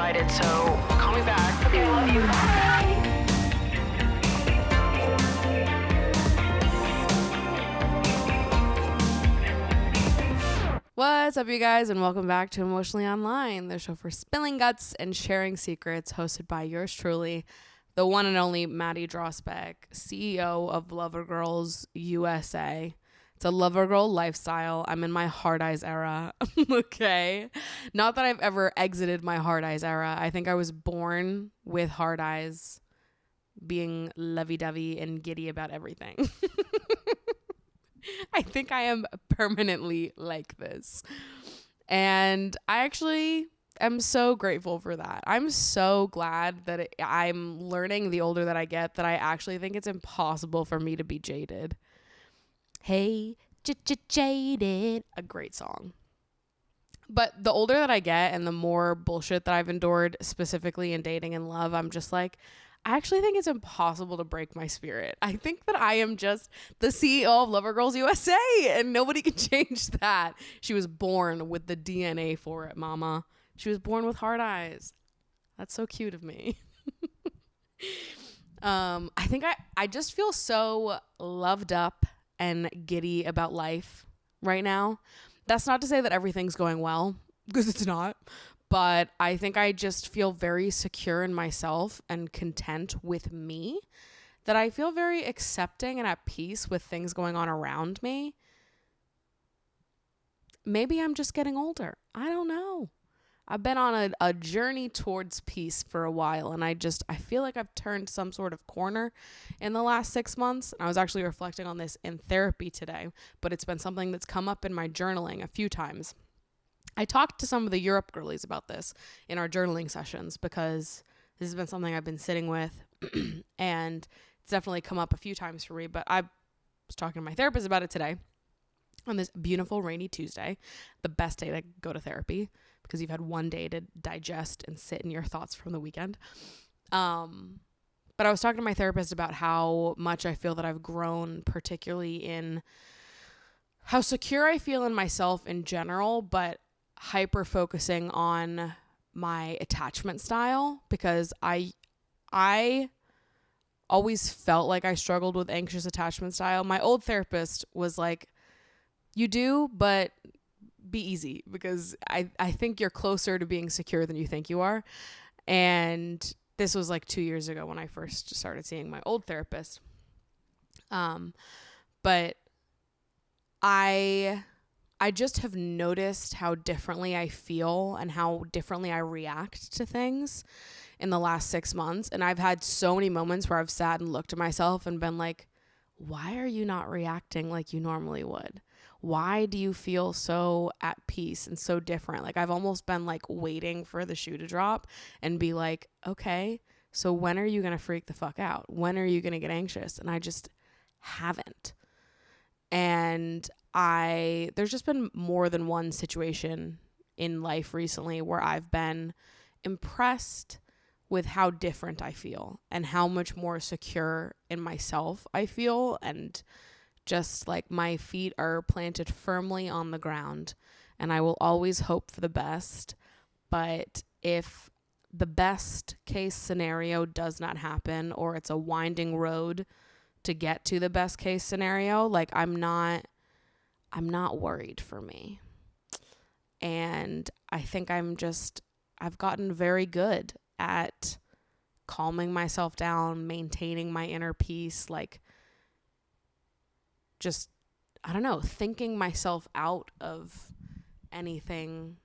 excited, so call me back. Okay, love you. Bye. What's up, you guys, and welcome back to Emotionally Online, the show for spilling guts and sharing secrets, hosted by yours truly, the one and only Maddie Drosbeck, CEO of Lover Girls USA. It's a lover girl lifestyle. I'm in my hard eyes era. Okay. Not that I've ever exited my hard eyes era. I think I was born with hard eyes, being lovey-dovey and giddy about everything. I think I am permanently like this. And I actually am so grateful for that. I'm so glad that I'm learning the older that I get that I actually think it's impossible for me to be jaded. Hey, jaded. A great song. But the older that I get and the more bullshit that I've endured, specifically in dating and love, I'm just like, I actually think it's impossible to break my spirit. I think that I am just the CEO of Lover Girls USA and nobody can change that. She was born with the DNA for it, mama. She was born with hard eyes. That's so cute of me. I think I just feel so loved up and giddy about life right now. That's not to say that everything's going well, because it's not. But I think I just feel very secure in myself and content with me, that I feel very accepting and at peace with things going on around me. Maybe I'm just getting older. I don't know. I've been on a journey towards peace for a while, and I feel like I've turned some sort of corner in the last 6 months. And I was actually reflecting on this in therapy today, but it's been something that's come up in my journaling a few times. I talked to some of the Europe girlies about this in our journaling sessions, because this has been something I've been sitting with and it's definitely come up a few times for me. But I was talking to my therapist about it today on this beautiful rainy Tuesday, the best day to go to therapy because you've had one day to digest and sit in your thoughts from the weekend. But I was talking to my therapist about how much I feel that I've grown, particularly in how secure I feel in myself in general, but hyper focusing on my attachment style, because I always felt like I struggled with anxious attachment style. My old therapist was like, you do, but be easy, because I think you're closer to being secure than you think you are. And this was like 2 years ago when I first started seeing my old therapist. But I just have noticed how differently I feel and how differently I react to things in the last 6 months. And I've had so many moments where I've sat and looked at myself and been like, why are you not reacting like you normally would? Why do you feel so at peace and so different? Like, I've almost been like waiting for the shoe to drop and be like, okay, so when are you going to freak the fuck out? When are you going to get anxious? And I just haven't. And there's just been more than one situation in life recently where I've been impressed with how different I feel and how much more secure in myself I feel, and just like my feet are planted firmly on the ground, and I will always hope for the best. But if the best case scenario does not happen, or it's a winding road to get to the best case scenario, like I'm not worried for me. And I think I've gotten very good at calming myself down, maintaining my inner peace, like just, I don't know, thinking myself out of anything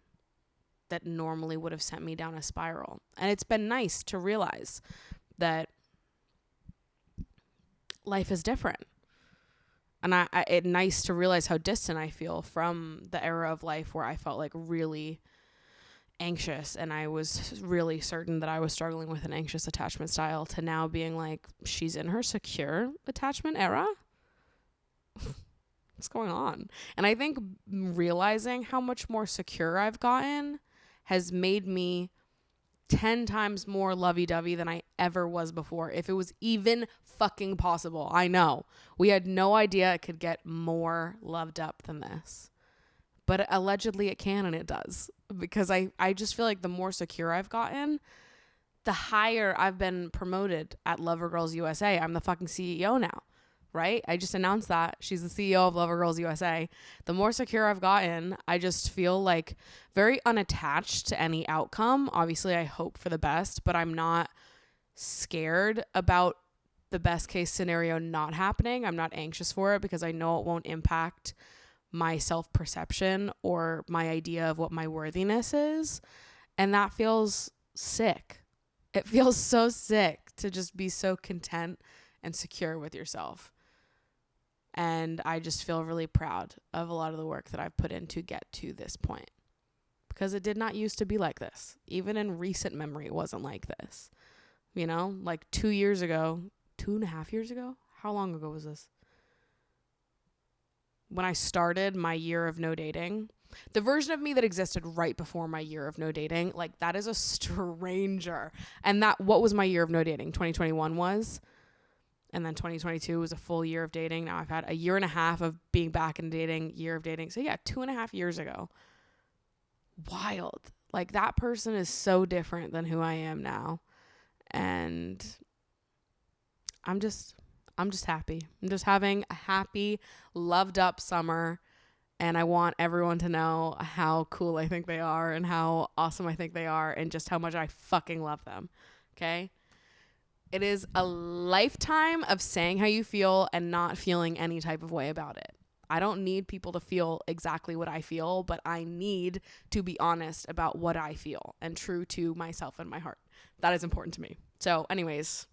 that normally would have sent me down a spiral. And it's been nice to realize that life is different. And it's nice to realize how distant I feel from the era of life where I felt like really anxious and I was really certain that I was struggling with an anxious attachment style, to now being like, she's in her secure attachment era. What's going on? And I think realizing how much more secure I've gotten has made me 10 times more lovey-dovey than I ever was before, if it was even fucking possible. I know we had no idea it could get more loved up than this, but allegedly it can, and it does. because I just feel like the more secure I've gotten, the higher I've been promoted at Lovergirls USA. I'm the fucking CEO now, right? I just announced that. She's the CEO of Lovergirls USA. The more secure I've gotten, I just feel like very unattached to any outcome. Obviously, I hope for the best, but I'm not scared about the best case scenario not happening. I'm not anxious for it because I know it won't impact my self-perception or my idea of what my worthiness is. And that feels sick. It feels so sick to just be so content and secure with yourself. And I just feel really proud of a lot of the work that I've put in to get to this point, because it did not used to be like this. Even in recent memory, it wasn't like this. You know, like 2 years ago, 2.5 years ago. How long ago was this? When I started my year of no dating, the version of me that existed right before my year of no dating, like that is a stranger. And that, what was my year of no dating? 2021 was. And then 2022 was a full year of dating. Now I've had a year and a half of being back in dating, year of dating. So yeah, 2.5 years ago. Wild. Like that person is so different than who I am now. And I'm just happy. I'm just having a happy, loved up summer. And I want everyone to know how cool I think they are and how awesome I think they are and just how much I fucking love them. Okay? It is a lifetime of saying how you feel and not feeling any type of way about it. I don't need people to feel exactly what I feel, but I need to be honest about what I feel and true to myself and my heart. That is important to me. So anyways,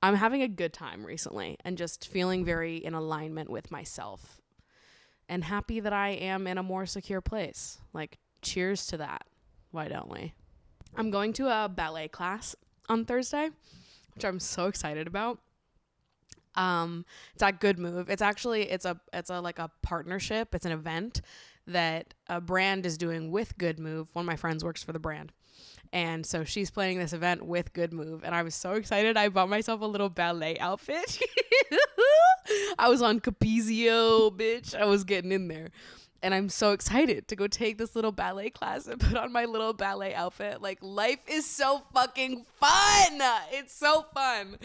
I'm having a good time recently and just feeling very in alignment with myself and happy that I am in a more secure place. Like, cheers to that. Why don't we? I'm going to a ballet class on Thursday, which I'm so excited about. It's at Good Move. It's actually, it's a like a partnership. It's an event that a brand is doing with Good Move. One of my friends works for the brand. And so she's planning this event with Good Move. And I was so excited. I bought myself a little ballet outfit. I was on Capizio, bitch. I was getting in there. And I'm so excited to go take this little ballet class and put on my little ballet outfit. Like, life is so fucking fun. It's so fun.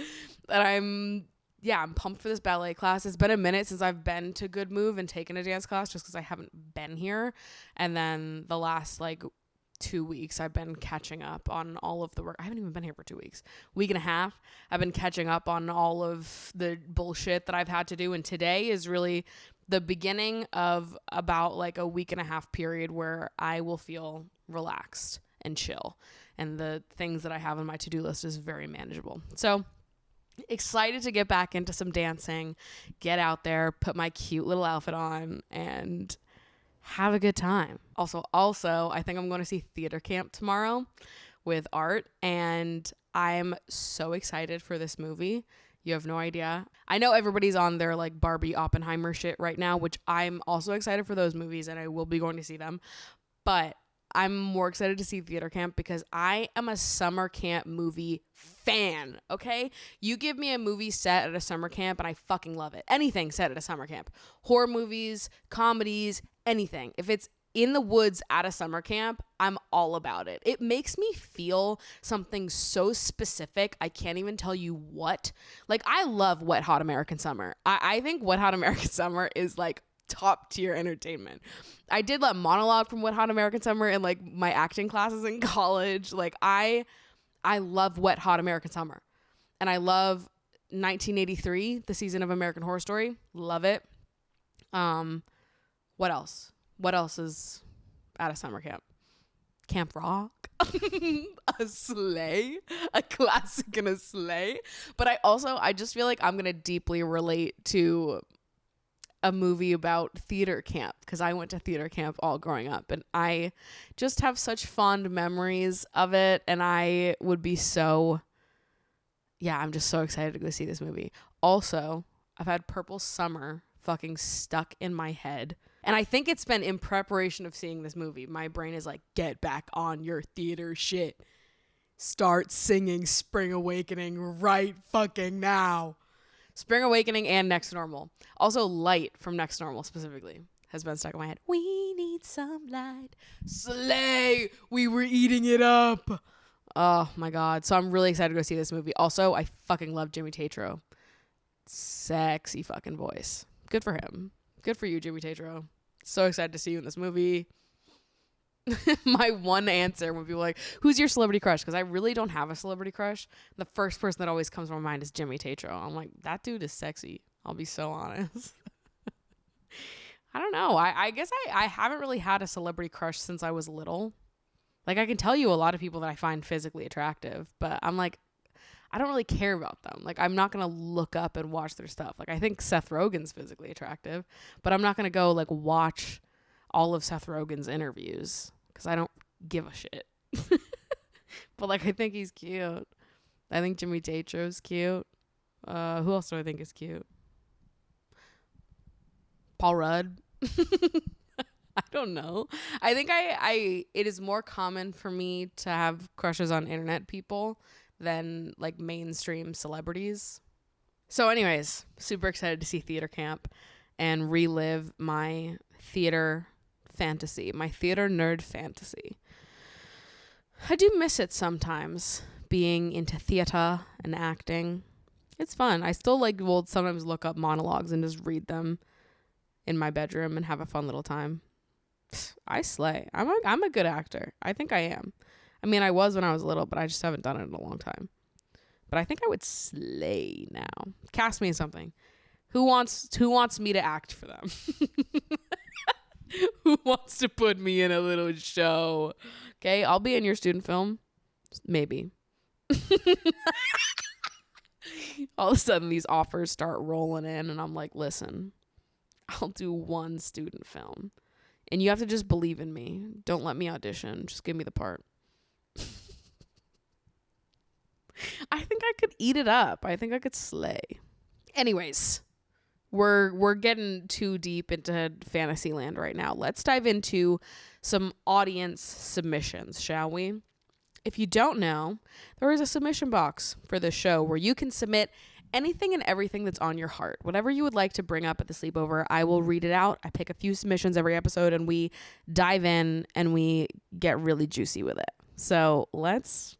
And I'm pumped for this ballet class. It's been a minute since I've been to Good Move and taken a dance class just because I haven't been here. And then the last, 2 weeks I've been catching up on all of the work. I haven't even been here for 2 weeks. Week and a half. I've been catching up on all of the bullshit that I've had to do. And today is really the beginning of about a week and a half period where I will feel relaxed and chill. And the things that I have on my to-do list is very manageable. So excited to get back into some dancing, get out there, put my cute little outfit on, and have a good time. Also, I think I'm going to see Theater Camp tomorrow with Art, and I'm so excited for this movie. You have no idea. I know everybody's on their Barbie Oppenheimer shit right now, which I'm also excited for those movies, and I will be going to see them. But I'm more excited to see Theater Camp because I am a summer camp movie fan, okay? You give me a movie set at a summer camp and I fucking love it. Anything set at a summer camp. Horror movies, comedies, anything. If it's in the woods at a summer camp, I'm all about it. It makes me feel something so specific, I can't even tell you what. I love Wet Hot American Summer. I think Wet Hot American Summer is top tier entertainment. I did monologue from Wet Hot American Summer in my acting classes in college. I love Wet Hot American Summer. And I love 1983, the season of American Horror Story. Love it. What else? What else is at a summer camp? Camp Rock. A sleigh. A classic and a sleigh. But I just feel like I'm going to deeply relate to a movie about theater camp because I went to theater camp all growing up and I just have such fond memories of it, and I would be I'm just so excited to go see this movie. Also, I've had Purple Summer fucking stuck in my head, and I think it's been in preparation of seeing this movie. My brain is get back on your theater shit. Start singing Spring Awakening right fucking now. Spring Awakening and Next Normal. Also, Light from Next Normal specifically has been stuck in my head. We need need some light. Slay! We were eating it up. Oh my God. So I'm really excited to go see this movie. Also, I fucking love Jimmy Tatro. Sexy fucking voice. Good for him. Good for you, Jimmy Tatro. So excited to see you in this movie. My one answer when people are like, who's your celebrity crush? Because I really don't have a celebrity crush. The first person that always comes to my mind is Jimmy Tatro. I'm like, that dude is sexy. I'll be so honest. I don't know. I guess I haven't really had a celebrity crush since I was little. Like, I can tell you a lot of people that I find physically attractive, but I'm like, I don't really care about them. Like, I'm not going to look up and watch their stuff. Like, I think Seth Rogen's physically attractive, but I'm not going to go, like, watch all of Seth Rogen's interviews because I don't give a shit. But, like, I think he's cute. I think Jimmy Tatro's cute. Who else do I think is cute? Paul Rudd. I don't know. I think it is more common for me to have crushes on internet people than like mainstream celebrities. So anyways, super excited to see theater camp and relive my theater fantasy, my theater nerd fantasy. I do miss it sometimes, being into theater and acting. It's fun. I still will sometimes look up monologues and just read them in my bedroom and have a fun little time. I slay. I'm a good actor. I think I am. I mean, I was when I was little, but I just haven't done it in a long time. But I think I would slay now. Cast me in something. Who wants me to act for them? Who wants to put me in a little show? Okay, I'll be in your student film. Maybe. All of a sudden, these offers start rolling in, and I'm like, listen, I'll do one student film. And you have to just believe in me. Don't let me audition. Just give me the part. I think I could eat it up. I think I could slay. Anyways, we're getting too deep into fantasy land right now. Let's dive into some audience submissions, shall we? If you don't know, there is a submission box for this show where you can submit anything and everything that's on your heart. Whatever you would like to bring up at the sleepover, I will read it out. I pick a few submissions every episode and we dive in and we get really juicy with it. So let's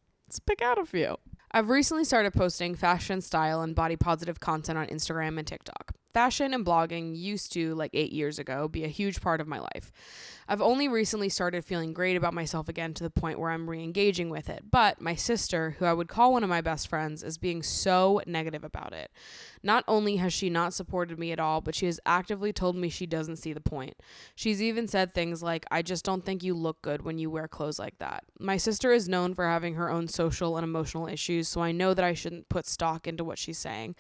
pick out a few. I've recently started posting fashion, style, and body positive content on Instagram and TikTok. Fashion and blogging used to, 8 years ago, be a huge part of my life. I've only recently started feeling great about myself again to the point where I'm re-engaging with it. But my sister, who I would call one of my best friends, is being so negative about it. Not only has she not supported me at all, but she has actively told me she doesn't see the point. She's even said things like, I just don't think you look good when you wear clothes like that. My sister is known for having her own social and emotional issues, so I know that I shouldn't put stock into what she's saying.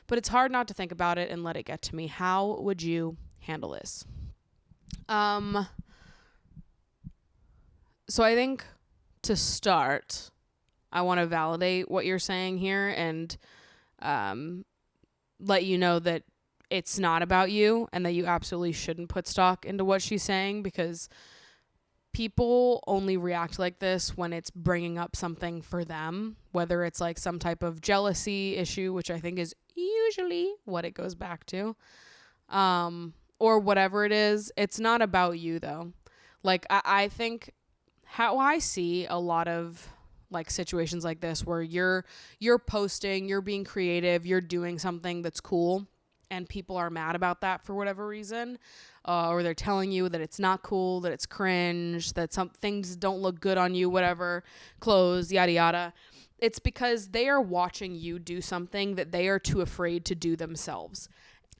But it's hard not to think about it and let it get to me. How would you handle this? So I think to start, I want to validate what you're saying here and let you know that it's not about you and that you absolutely shouldn't put stock into what she's saying, because people only react like this when it's bringing up something for them, whether it's some type of jealousy issue, which I think is usually what it goes back to, or whatever it is. It's not about you though. I think how I see a lot of situations like this where you're posting, you're being creative, you're doing something that's cool, and people are mad about that for whatever reason, or they're telling you that it's not cool, that it's cringe, that some things don't look good on you, whatever, clothes, yada yada. It's because they are watching you do something that they are too afraid to do themselves.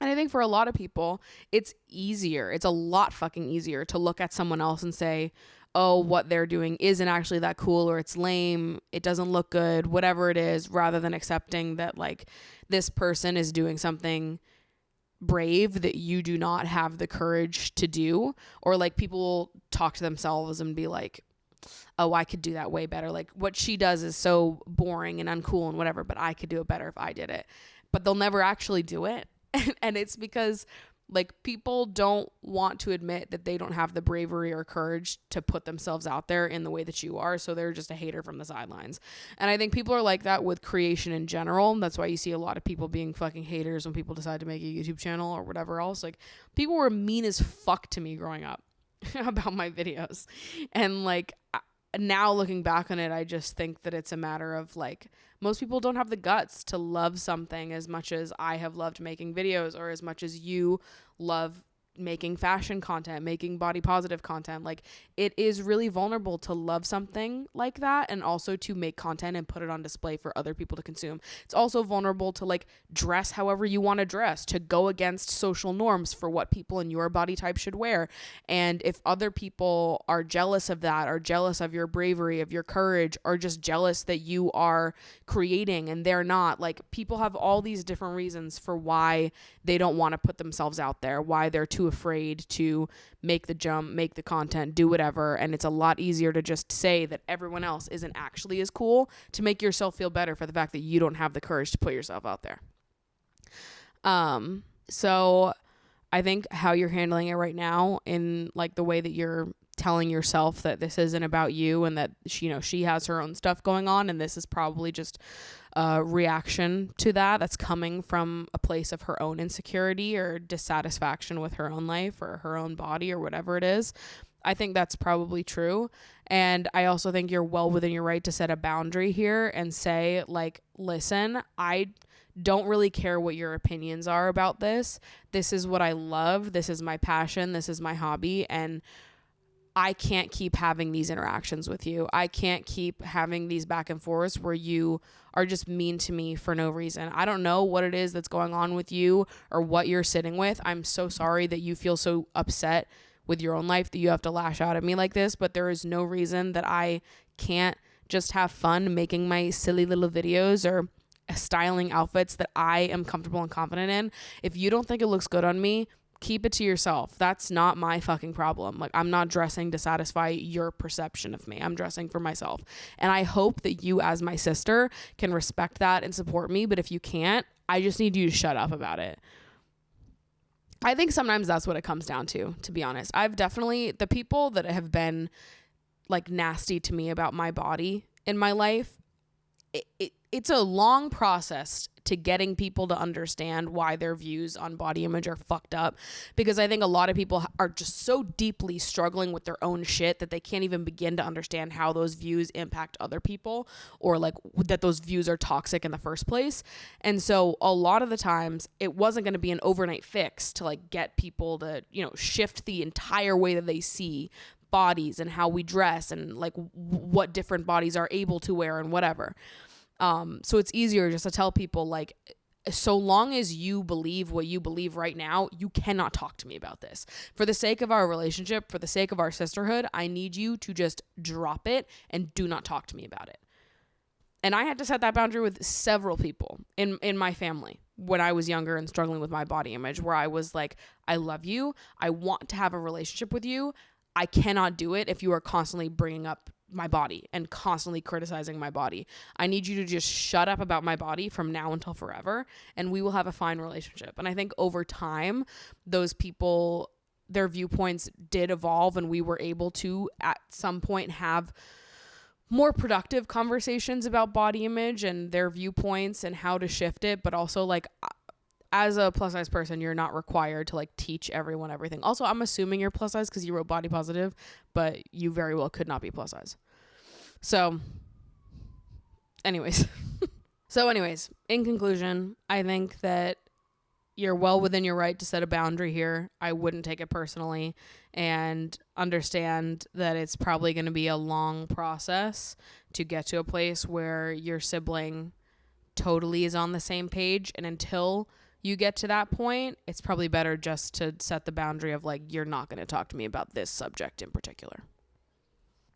And I think for a lot of people, it's a lot fucking easier to look at someone else and say, oh, what they're doing isn't actually that cool, or it's lame, it doesn't look good, whatever it is, rather than accepting that this person is doing something brave that you do not have the courage to do. Or people talk to themselves and be like, oh, I could do that way better. What she does is so boring and uncool and whatever, but I could do it better if I did it. But they'll never actually do it. And it's because people don't want to admit that they don't have the bravery or courage to put themselves out there in the way that you are. So they're just a hater from the sidelines. And I think people are like that with creation in general. That's why you see a lot of people being fucking haters when people decide to make a YouTube channel or whatever else. People were mean as fuck to me growing up. about my videos. And like now looking back on it, I just think that it's a matter of like, most people don't have the guts to love something as much as I have loved making videos, or as much as you love making fashion content, making body positive content. Like, it is really vulnerable to love something like that, and also to make content and put it on display for other people to consume. It's also vulnerable to like dress however you want to dress, to go against social norms for what people in your body type should wear. And if other people are jealous of that, are jealous of your bravery, of your courage, or just jealous that you are creating and they're not, like, people have all these different reasons for why they don't want to put themselves out there, why they're too afraid to make the jump, make the content, do whatever. And it's a lot easier to just say that everyone else isn't actually as cool, to make yourself feel better for the fact that you don't have the courage to put yourself out there. So I think how you're handling it right now, in like the way that you're telling yourself that this isn't about you, and that she has her own stuff going on, and this is probably just a reaction to that's coming from a place of her own insecurity or dissatisfaction with her own life or her own body or whatever it is. I think that's probably true. And I also think you're well within your right to set a boundary here and say, like, listen, I don't really care what your opinions are about this. This is what I love. This is my passion. This is my hobby. And I can't keep having these interactions with you. I can't keep having these back and forths where you are just mean to me for no reason. I don't know what it is that's going on with you or what you're sitting with. I'm so sorry that you feel so upset with your own life that you have to lash out at me like this, but there is no reason that I can't just have fun making my silly little videos or styling outfits that I am comfortable and confident in. If you don't think it looks good on me, keep it to yourself. That's not my fucking problem. Like, I'm not dressing to satisfy your perception of me. I'm dressing for myself. And I hope that you, as my sister, can respect that and support me. But if you can't, I just need you to shut up about it. I think sometimes that's what it comes down to be honest. I've definitely, the people that have been like nasty to me about my body in my life, it's a long process to getting people to understand why their views on body image are fucked up, because I think a lot of people are just so deeply struggling with their own shit that they can't even begin to understand how those views impact other people, or like that those views are toxic in the first place. And so a lot of the times it wasn't going to be an overnight fix to like get people to, shift the entire way that they see bodies and how we dress and like what different bodies are able to wear and whatever. So it's easier just to tell people, like, so long as you believe what you believe right now, you cannot talk to me about this. For the sake of our relationship, for the sake of our sisterhood, I need you to just drop it and do not talk to me about it. And I had to set that boundary with several people in my family when I was younger and struggling with my body image, where I was like, I love you. I want to have a relationship with you. I cannot do it if you are constantly bringing up my body and constantly criticizing my body. I need you to just shut up about my body from now until forever, and we will have a fine relationship. And I think over time, those people, their viewpoints did evolve, and we were able to at some point have more productive conversations about body image and their viewpoints and how to shift it. But also, like, as a plus size person, you're not required to like teach everyone everything. Also, I'm assuming you're plus size because you wrote body positive, but you very well could not be plus size. So anyways, in conclusion, I think that you're well within your right to set a boundary here. I wouldn't take it personally, and understand that it's probably going to be a long process to get to a place where your sibling totally is on the same page. And until you get to that point, it's probably better just to set the boundary of like, you're not going to talk to me about this subject in particular.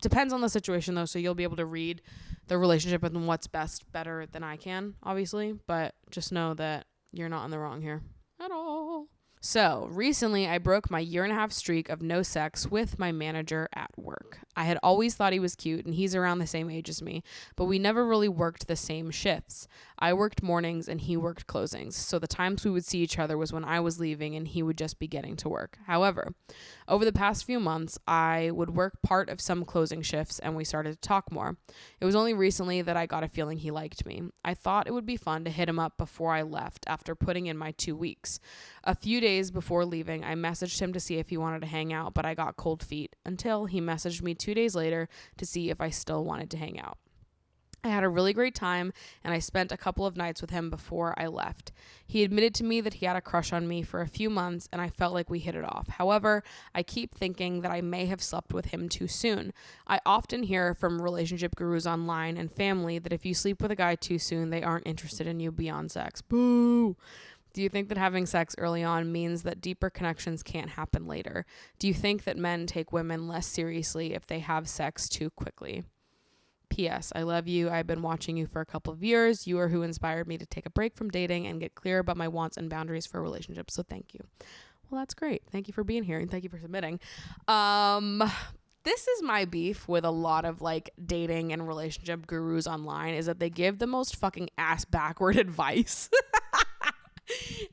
Depends on the situation though, so you'll be able to read the relationship and what's best better than I can, obviously, but just know that you're not in the wrong here at all. So recently I broke my 1.5-year streak of no sex with my manager at work. I had always thought he was cute, and he's around the same age as me, but we never really worked the same shifts. I worked mornings and he worked closings, so the times we would see each other was when I was leaving and he would just be getting to work. However, over the past few months, I would work part of some closing shifts and we started to talk more. It was only recently that I got a feeling he liked me. I thought it would be fun to hit him up before I left after putting in my 2 weeks. A few days before leaving, I messaged him to see if he wanted to hang out, but I got cold feet until he messaged me 2 days later to see if I still wanted to hang out. I had a really great time, and I spent a couple of nights with him before I left. He admitted to me that he had a crush on me for a few months, and I felt like we hit it off. However, I keep thinking that I may have slept with him too soon. I often hear from relationship gurus online and family that if you sleep with a guy too soon, they aren't interested in you beyond sex. Boo! Do you think that having sex early on means that deeper connections can't happen later? Do you think that men take women less seriously if they have sex too quickly? P.S. I love you. I've been watching you for a couple of years. You are who inspired me to take a break from dating and get clear about my wants and boundaries for relationships. So thank you. Well, that's great. Thank you for being here and thank you for submitting. This is my beef with a lot of like dating and relationship gurus online is that they give the most fucking ass backward advice.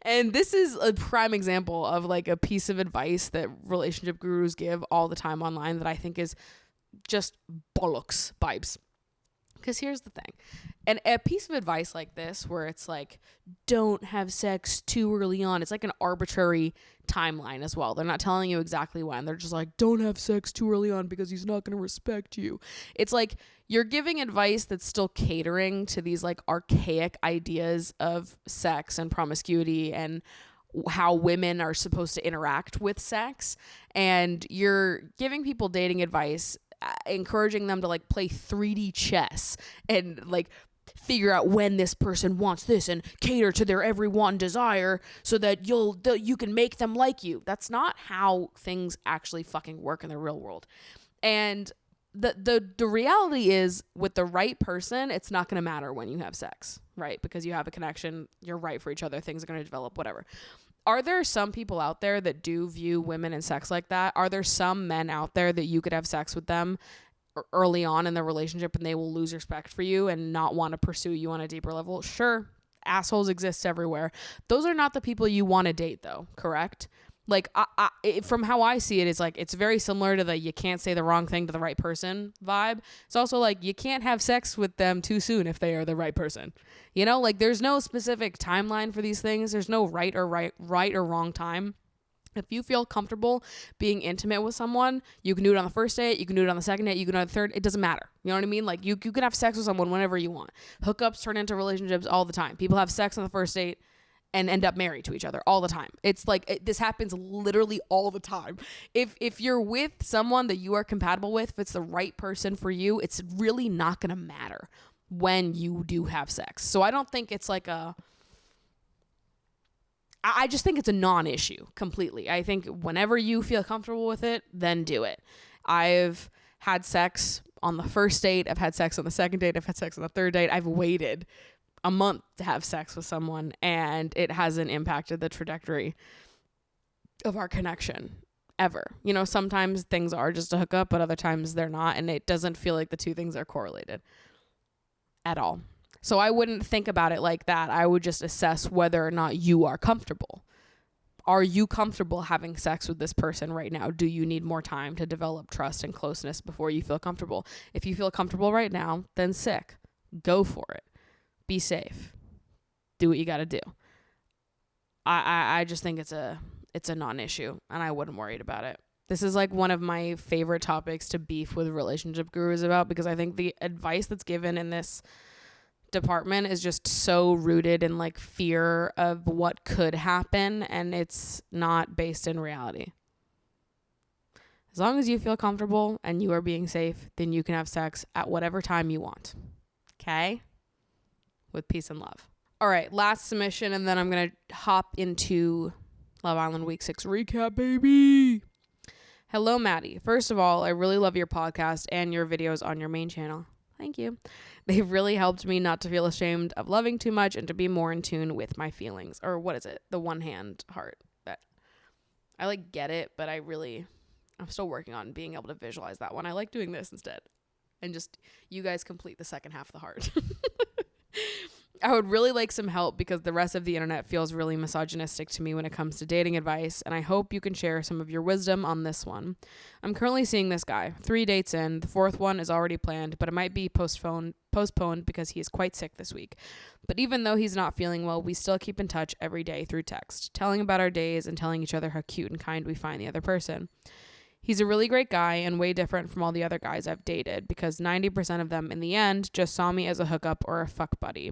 And this is a prime example of like a piece of advice that relationship gurus give all the time online that I think is just bollocks vibes. Because here's the thing. And a piece of advice like this where it's like, don't have sex too early on. It's like an arbitrary timeline as well. They're not telling you exactly when. They're just like, don't have sex too early on because he's not going to respect you. It's like you're giving advice that's still catering to these like archaic ideas of sex and promiscuity and how women are supposed to interact with sex. And you're giving people dating advice encouraging them to like play 3D chess and like figure out when this person wants this and cater to their every want and desire so that you can make them like you. That's not how things actually fucking work in the real world. And the reality is with the right person, it's not going to matter when you have sex, right? Because you have a connection, you're right for each other, things are going to develop, whatever. Are there some people out there that do view women and sex like that? Are there some men out there that you could have sex with them early on in the relationship and they will lose respect for you and not want to pursue you on a deeper level? Sure, assholes exist everywhere. Those are not the people you want to date though, correct? Like, from how I see it, it's like, it's very similar to the you can't say the wrong thing to the right person vibe. It's also like, you can't have sex with them too soon if they are the right person. You know, like, there's no specific timeline for these things. There's no right or wrong time. If you feel comfortable being intimate with someone, you can do it on the first date, you can do it on the second date, you can do it on the third. It doesn't matter. You know what I mean? Like, you can have sex with someone whenever you want. Hookups turn into relationships all the time. People have sex on the first date and end up married to each other all the time. It's like, this happens literally all the time. If you're with someone that you are compatible with, if it's the right person for you, it's really not going to matter when you do have sex. So I don't think it's like I just think it's a non-issue completely. I think whenever you feel comfortable with it, then do it. I've had sex on the first date. I've had sex on the second date. I've had sex on the third date. I've waited a month to have sex with someone and it hasn't impacted the trajectory of our connection ever. You know, sometimes things are just a hookup, but other times they're not. And it doesn't feel like the two things are correlated at all. So I wouldn't think about it like that. I would just assess whether or not you are comfortable. Are you comfortable having sex with this person right now? Do you need more time to develop trust and closeness before you feel comfortable? If you feel comfortable right now, then sick. Go for it. Be safe. Do what you got to do. I just think it's a non-issue and I wouldn't worry about it. This is like one of my favorite topics to beef with relationship gurus about because I think the advice that's given in this department is just so rooted in like fear of what could happen and it's not based in reality. As long as you feel comfortable and you are being safe, then you can have sex at whatever time you want. Okay? With peace and love. All right, last submission, and then I'm going to hop into Love Island Week 6 recap, baby. Hello, Maddie. First of all, I really love your podcast and your videos on your main channel. Thank you. They've really helped me not to feel ashamed of loving too much and to be more in tune with my feelings. Or what is it? The one hand heart. That I like get it, but I'm still working on being able to visualize that one. I like doing this instead. And just you guys complete the second half of the heart. I would really like some help because the rest of the internet feels really misogynistic to me when it comes to dating advice, and I hope you can share some of your wisdom on this one. I'm currently seeing this guy, 3 dates in. The 4th one is already planned, but it might be postponed because he is quite sick this week. But even though he's not feeling well, we still keep in touch every day through text, telling about our days and telling each other how cute and kind we find the other person. He's a really great guy and way different from all the other guys I've dated because 90% of them in the end just saw me as a hookup or a fuck buddy.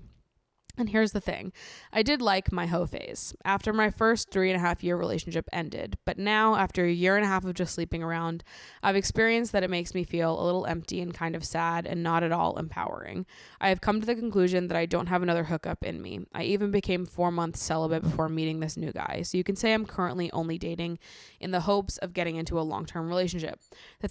And here's the thing. I did like my hoe phase after my first 3.5-year relationship ended. But now, after 1.5 years of just sleeping around, I've experienced that it makes me feel a little empty and kind of sad and not at all empowering. I have come to the conclusion that I don't have another hookup in me. I even became 4 months celibate before meeting this new guy. So you can say I'm currently only dating in the hopes of getting into a long-term relationship. The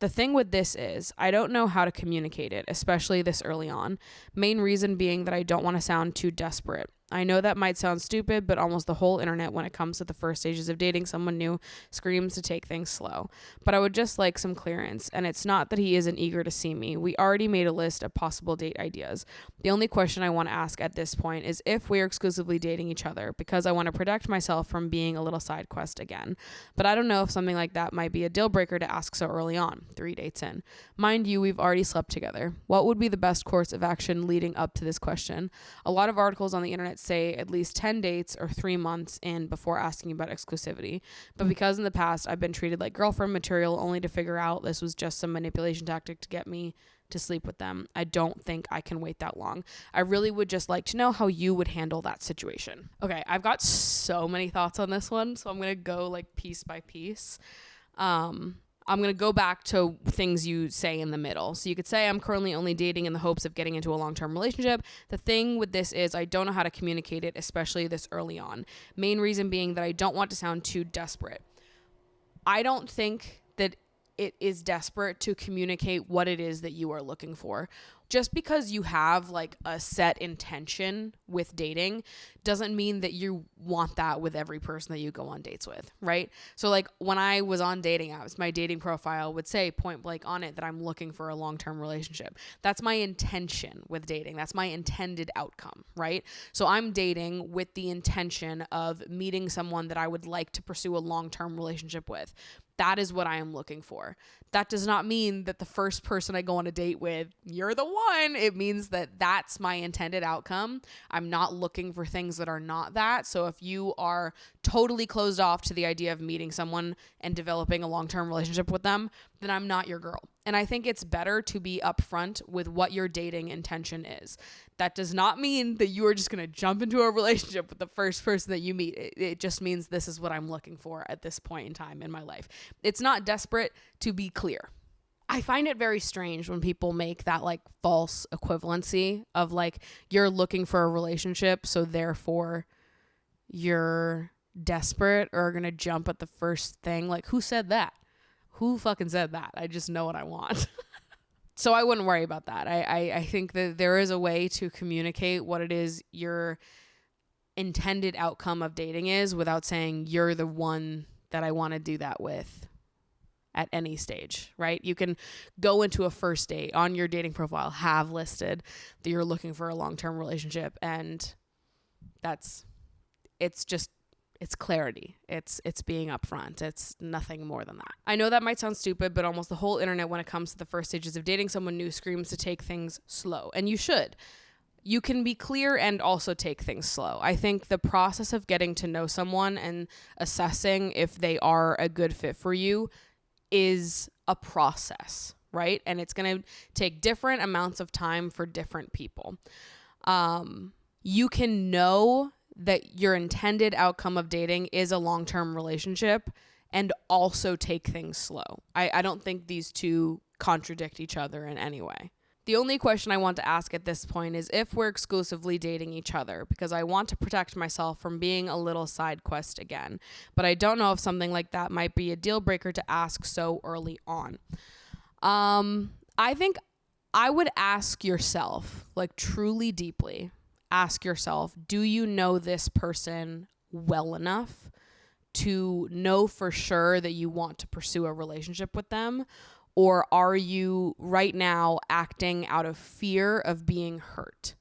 thing with this is, I don't know how to communicate it, especially this early on. Main reason being that I don't want to sound too desperate. I know that might sound stupid, but almost the whole internet when it comes to the first stages of dating someone new screams to take things slow. But I would just like some clearance, and it's not that he isn't eager to see me. We already made a list of possible date ideas. The only question I want to ask at this point is if we are exclusively dating each other, because I want to protect myself from being a little side quest again. But I don't know if something like that might be a deal breaker to ask so early on, 3 dates in. Mind you, we've already slept together. What would be the best course of action leading up to this question? A lot of articles on the internet say at least 10 dates or 3 months in before asking about exclusivity. But because in the past I've been treated like girlfriend material only to figure out this was just some manipulation tactic to get me to sleep with them, I don't think I can wait that long. I really would just like to know how you would handle that situation. Okay, I've got so many thoughts on this one, so I'm going to go like piece by piece. I'm going to go back to things you say in the middle. So you could say I'm currently only dating in the hopes of getting into a long-term relationship. The thing with this is I don't know how to communicate it, especially this early on. Main reason being that I don't want to sound too desperate. I don't think that it is desperate to communicate what it is that you are looking for. Just because you have like a set intention with dating doesn't mean that you want that with every person that you go on dates with, right? So like when I was on dating apps, my dating profile would say point blank on it that I'm looking for a long-term relationship. That's my intention with dating. That's my intended outcome, right? So I'm dating with the intention of meeting someone that I would like to pursue a long-term relationship with. That is what I am looking for. That does not mean that the first person I go on a date with, you're the one. It means that that's my intended outcome. I'm not looking for things that are not that. So if you are totally closed off to the idea of meeting someone and developing a long-term relationship with them, then I'm not your girl. And I think it's better to be upfront with what your dating intention is. That does not mean that you are just going to jump into a relationship with the first person that you meet. It just means this is what I'm looking for at this point in time in my life. It's not desperate to be clear. I find it very strange when people make that like false equivalency of like you're looking for a relationship, so therefore you're desperate or going to jump at the first thing. Like who said that? Who fucking said that? I just know what I want. So I wouldn't worry about that. I think that there is a way to communicate what it is your intended outcome of dating is without saying you're the one that I want to do that with at any stage, right? You can go into a first date on your dating profile, have listed that you're looking for a long-term relationship, and it's clarity. It's being upfront. It's nothing more than that. I know that might sound stupid, but almost the whole internet when it comes to the first stages of dating someone new screams to take things slow. And you should. You can be clear and also take things slow. I think the process of getting to know someone and assessing if they are a good fit for you is a process, right? And it's going to take different amounts of time for different people. You can know that your intended outcome of dating is a long-term relationship and also take things slow. I don't think these two contradict each other in any way. The only question I want to ask at this point is if we're exclusively dating each other, because I want to protect myself from being a little side quest again. But I don't know if something like that might be a deal breaker to ask so early on. I think I would ask yourself, like truly deeply, ask yourself, do you know this person well enough to know for sure that you want to pursue a relationship with them? Or are you right now acting out of fear of being hurt?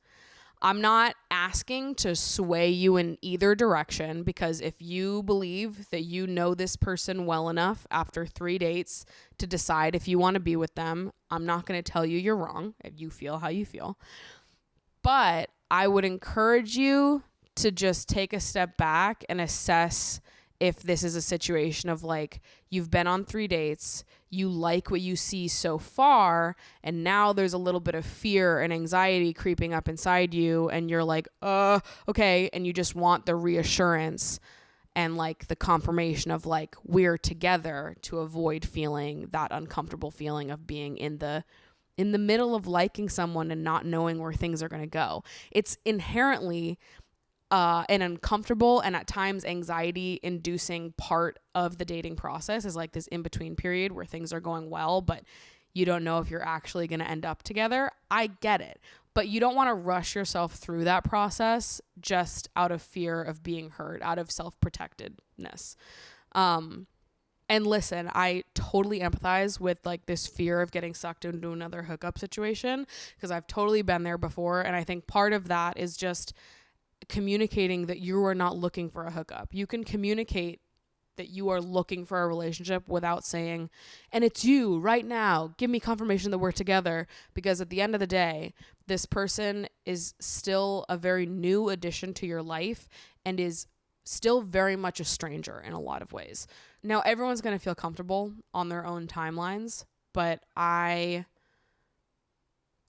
I'm not asking to sway you in either direction, because if you believe that you know this person well enough after 3 dates to decide if you want to be with them, I'm not going to tell you you're wrong if you feel how you feel. But I would encourage you to just take a step back and assess if this is a situation of like, you've been on 3 dates, you like what you see so far, and now there's a little bit of fear and anxiety creeping up inside you, and you're like, okay, and you just want the reassurance and like the confirmation of like, we're together, to avoid feeling that uncomfortable feeling of being in the middle of liking someone and not knowing where things are going to go. It's inherently an uncomfortable and at times anxiety inducing part of the dating process, is like this in-between period where things are going well, but you don't know if you're actually going to end up together. I get it, but you don't want to rush yourself through that process just out of fear of being hurt, out of self-protectedness. And listen, I totally empathize with like this fear of getting sucked into another hookup situation, because I've totally been there before. And I think part of that is just communicating that you are not looking for a hookup. You can communicate that you are looking for a relationship without saying, and it's you right now, give me confirmation that we're together, because at the end of the day, this person is still a very new addition to your life and is still very much a stranger in a lot of ways. Now, everyone's going to feel comfortable on their own timelines, but I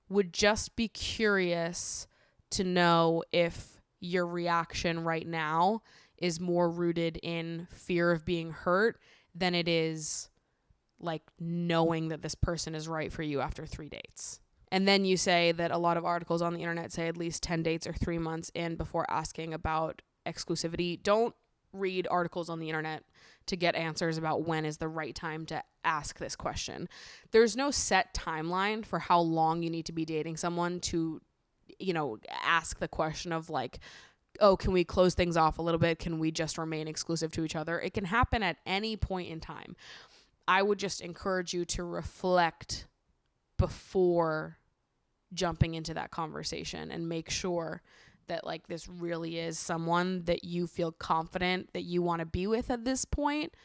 would just be curious to know if your reaction right now is more rooted in fear of being hurt than it is like knowing that this person is right for you after 3 dates. And then you say that a lot of articles on the internet say at least 10 dates or 3 months in before asking about exclusivity. Don't read articles on the internet to get answers about when is the right time to ask this question. There's no set timeline for how long you need to be dating someone to, you know, ask the question of like, oh, can we close things off a little bit? Can we just remain exclusive to each other? It can happen at any point in time. I would just encourage you to reflect before jumping into that conversation and make sure that like this really is someone that you feel confident that you want to be with at this point,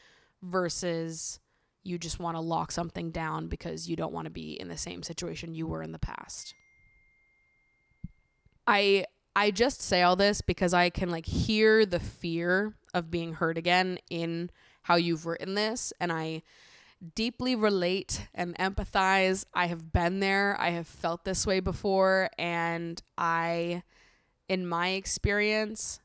versus you just want to lock something down because you don't want to be in the same situation you were in the past. I just say all this because I can like hear the fear of being hurt again in how you've written this, and I deeply relate and empathize. I have been there. I have felt this way before, and in my experience,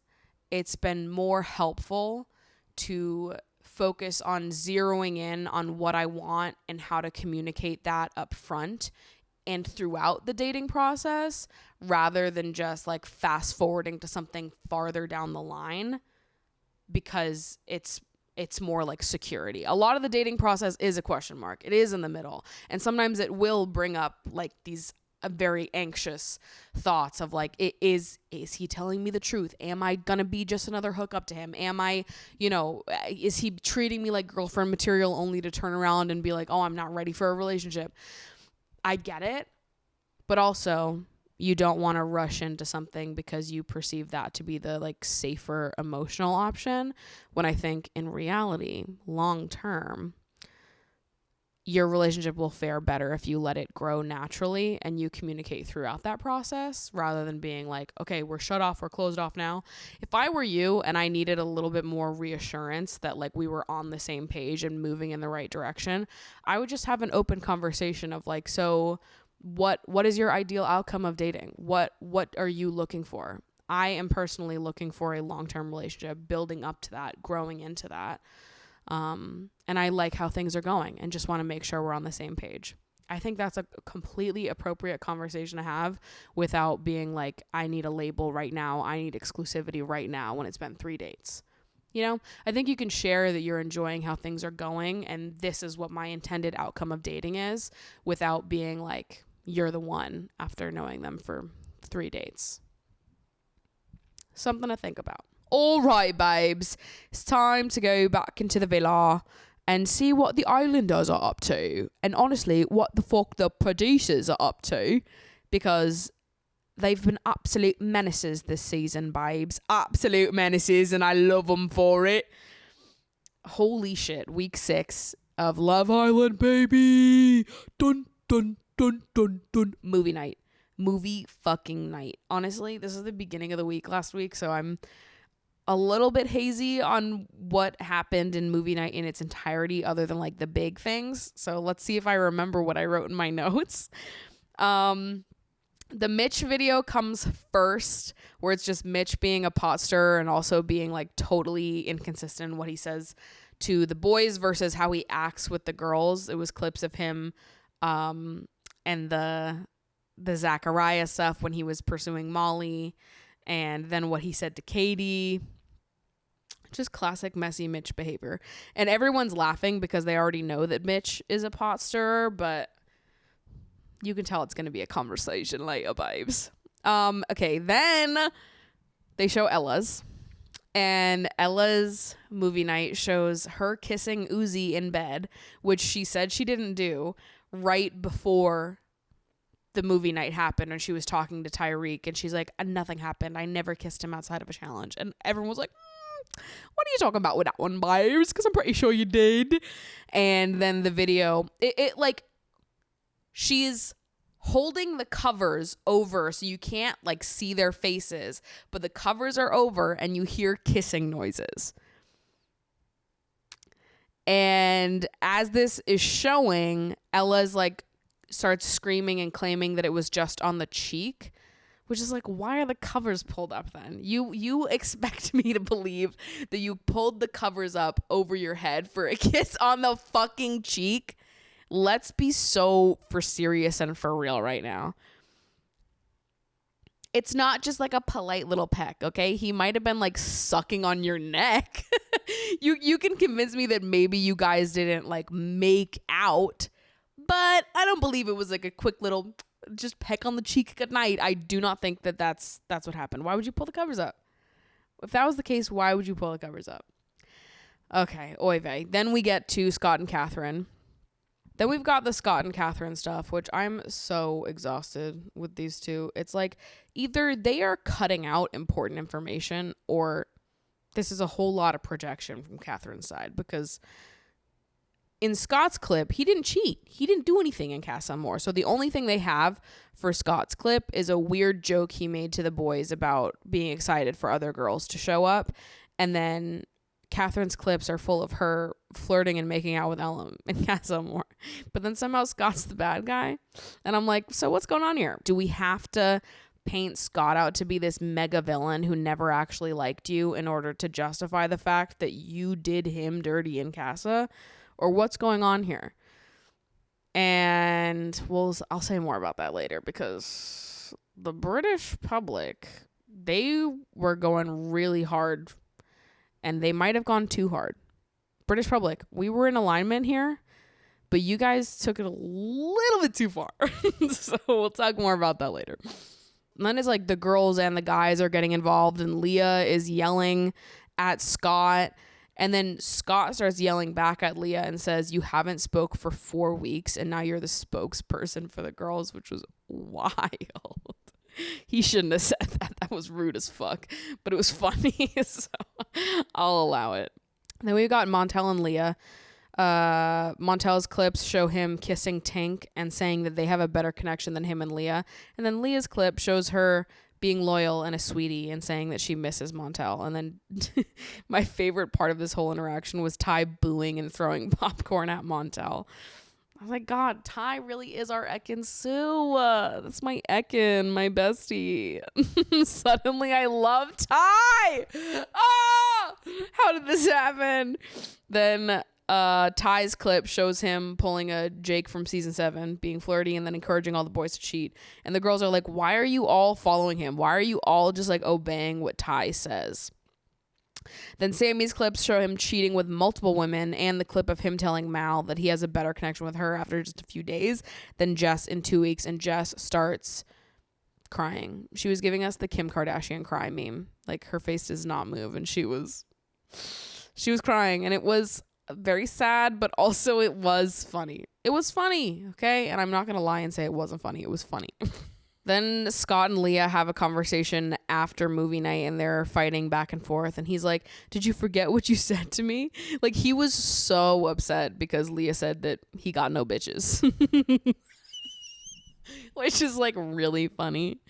it's been more helpful to focus on zeroing in on what I want and how to communicate that up front and throughout the dating process, rather than just like fast forwarding to something farther down the line, because it's more like security. A lot of the dating process is a question mark. It is in the middle. And sometimes it will bring up like these very anxious thoughts of like, is he telling me the truth? Am I gonna be just another hookup to him? Am I, is he treating me like girlfriend material only to turn around and be like, oh, I'm not ready for a relationship? I get it, but also you don't want to rush into something because you perceive that to be the like safer emotional option, when I think in reality, long term, your relationship will fare better if you let it grow naturally and you communicate throughout that process, rather than being like, okay, we're shut off, we're closed off now. If I were you and I needed a little bit more reassurance that like we were on the same page and moving in the right direction, I would just have an open conversation of like, so what is your ideal outcome of dating? What are you looking for? I am personally looking for a long-term relationship, building up to that, growing into that. And I like how things are going and just want to make sure we're on the same page. I think that's a completely appropriate conversation to have without being like, I need a label right now. I need exclusivity right now when it's been 3 dates. I think you can share that you're enjoying how things are going and this is what my intended outcome of dating is, without being like, you're the one after knowing them for 3 dates. Something to think about. All right, babes, it's time to go back into the villa and see what the islanders are up to. And honestly, what the fuck the producers are up to. Because they've been absolute menaces this season, babes. Absolute menaces, and I love them for it. Holy shit. Week 6 of Love Island, baby. Dun, dun, dun, dun, dun. Movie night. Movie fucking night. Honestly, this is the beginning of the week last week, so I'm a little bit hazy on what happened in movie night in its entirety other than like the big things. So let's see if I remember what I wrote in my notes. The Mitch video comes first, where it's just Mitch being a pot stirrer and also being like totally inconsistent in what he says to the boys versus how he acts with the girls. It was clips of him and the Zachariah stuff when he was pursuing Molly, and then what he said to Katie. Just classic messy Mitch behavior. And everyone's laughing because they already know that Mitch is a pot stirrer, but you can tell it's going to be a conversation later, babes. Okay, then they show Ella's. And Ella's movie night shows her kissing Uzi in bed, which she said she didn't do, right before the movie night happened. And she was talking to Tyreek, and she's like, nothing happened. I never kissed him outside of a challenge. And everyone was like, what are you talking about with that one, babes? Because I'm pretty sure you did. And then the video, it like, she's holding the covers over so you can't like see their faces, but the covers are over and you hear kissing noises. And as this is showing, Ella's like starts screaming and claiming that it was just on the cheek, which is like, why are the covers pulled up then? You expect me to believe that you pulled the covers up over your head for a kiss on the fucking cheek? Let's be so for serious and for real right now. It's not just like a polite little peck, okay? He might have been like sucking on your neck. You can convince me that maybe you guys didn't like make out, but I don't believe it was like a quick little just peck on the cheek good night. I do not think that that's what happened. Why would you pull the covers up? If that was the case, why would you pull the covers up? Okay, oy vey. Then we get to Scott and Catherine. Then we've got the Scott and Catherine stuff, which I'm so exhausted with these two. It's like either they are cutting out important information or this is a whole lot of projection from Catherine's side, because in Scott's clip, he didn't cheat. He didn't do anything in Casa Amor. So the only thing they have for Scott's clip is a weird joke he made to the boys about being excited for other girls to show up. And then Catherine's clips are full of her flirting and making out with Ellen in Casa Amor. But then somehow Scott's the bad guy. And I'm like, so what's going on here? Do we have to paint Scott out to be this mega villain who never actually liked you in order to justify the fact that you did him dirty in Casa? Or what's going on here? And I'll say more about that later, because the British public, they were going really hard, and they might have gone too hard. British public, we were in alignment here, but you guys took it a little bit too far. So we'll talk more about that later. And then it's like the girls and the guys are getting involved, and Leah is yelling at Scott. And then Scott starts yelling back at Leah and says, you haven't spoke for 4 weeks and now you're the spokesperson for the girls, which was wild. He shouldn't have said that. That was rude as fuck. But it was funny, so I'll allow it. Then we've got Montel and Leah. Montel's clips show him kissing Tink and saying that they have a better connection than him and Leah. And then Leah's clip shows her being loyal and a sweetie and saying that she misses Montel. And then my favorite part of this whole interaction was Ty booing and throwing popcorn at Montel. I was like, God, Ty really is our Ekin Sue. That's my Ekin, my bestie. Suddenly I love Ty. Oh, how did this happen? Then Ty's clip shows him pulling a Jake from season 7, being flirty and then encouraging all the boys to cheat. And the girls are like, why are you all following him? Why are you all just like obeying what Ty says? Then Sammy's clips show him cheating with multiple women, and the clip of him telling Mal that he has a better connection with her after just a few days than Jess in 2 weeks. And Jess starts crying. She was giving us the Kim Kardashian cry meme. Like, her face does not move, and she was crying, and it was very sad, but also it was funny. It was funny, okay? And I'm not gonna lie and say it wasn't funny. It was funny. Then Scott and Leah have a conversation after movie night and they're fighting back and forth. And he's like, did you forget what you said to me? Like, he was so upset because Leah said that he got no bitches. Which is like really funny.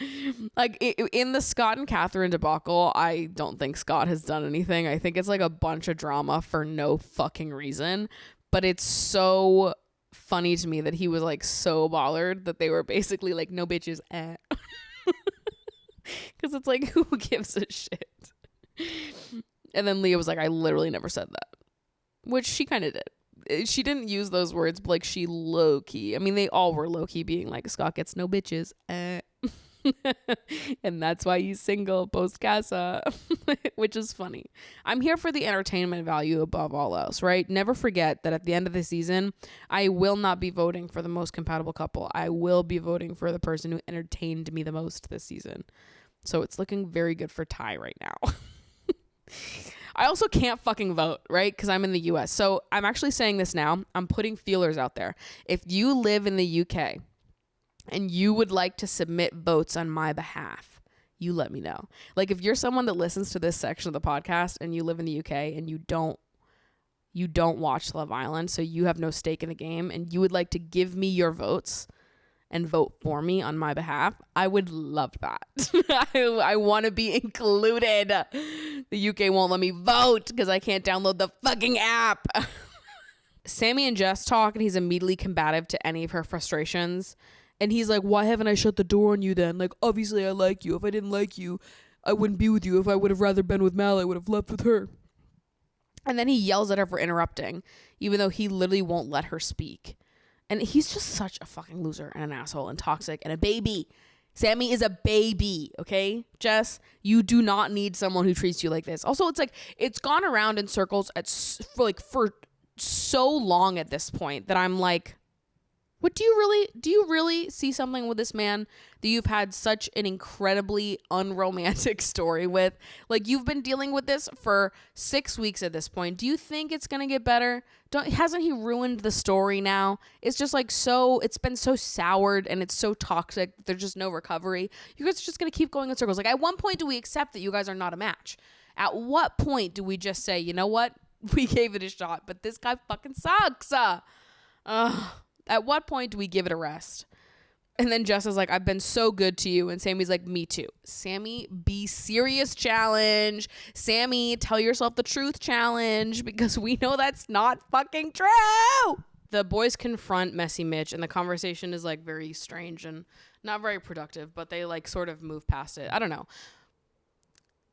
Like in the Scott and Catherine debacle, I don't think Scott has done anything. I think it's like a bunch of drama for no fucking reason. But it's so funny to me that he was like so bothered that they were basically like, no bitches, because it's like, who gives a shit? And then Leah was like, I literally never said that, which she kind of did. She didn't use those words, but like she low-key, I mean, they all were low-key being like, Scott gets no bitches, and that's why he's single post casa, which is funny. I'm here for the entertainment value above all else, right? Never forget that at the end of the season, I will not be voting for the most compatible couple. I will be voting for the person who entertained me the most this season. So it's looking very good for Ty right now. I also can't fucking vote, right? Because I'm in the US. So I'm actually saying this now. I'm putting feelers out there. If you live in the UK and you would like to submit votes on my behalf, you let me know. Like, if you're someone that listens to this section of the podcast and you live in the UK and you don't watch Love Island, so you have no stake in the game, and you would like to give me your votes and vote for me on my behalf, I would love that. I want to be included. The UK won't let me vote because I can't download the fucking app. Sammy and Jess talk, and he's immediately combative to any of her frustrations. And he's like, why haven't I shut the door on you then? Like, obviously I like you. If I didn't like you, I wouldn't be with you. If I would have rather been with Mal, I would have left with her. And then he yells at her for interrupting, even though he literally won't let her speak. And he's just such a fucking loser and an asshole and toxic and a baby. Sammy is a baby, okay? Jess, you do not need someone who treats you like this. Also, it's like, it's gone around in circles for so long at this point that I'm like, what do you really see something with this man that you've had such an incredibly unromantic story with? Like, you've been dealing with this for 6 weeks at this point. Do you think it's going to get better? Hasn't he ruined the story now? It's just like it's been so soured and it's so toxic. There's just no recovery. You guys are just going to keep going in circles. Like, at one point, do we accept that you guys are not a match? At what point do we just say, you know what? We gave it a shot, but this guy fucking sucks. At what point do we give it a rest? And then Jess is like, I've been so good to you. And Sammy's like, me too. Sammy, be serious challenge. Sammy, tell yourself the truth challenge, because we know that's not fucking true. The boys confront Messy Mitch, and the conversation is like very strange and not very productive, but they like sort of move past it. I don't know.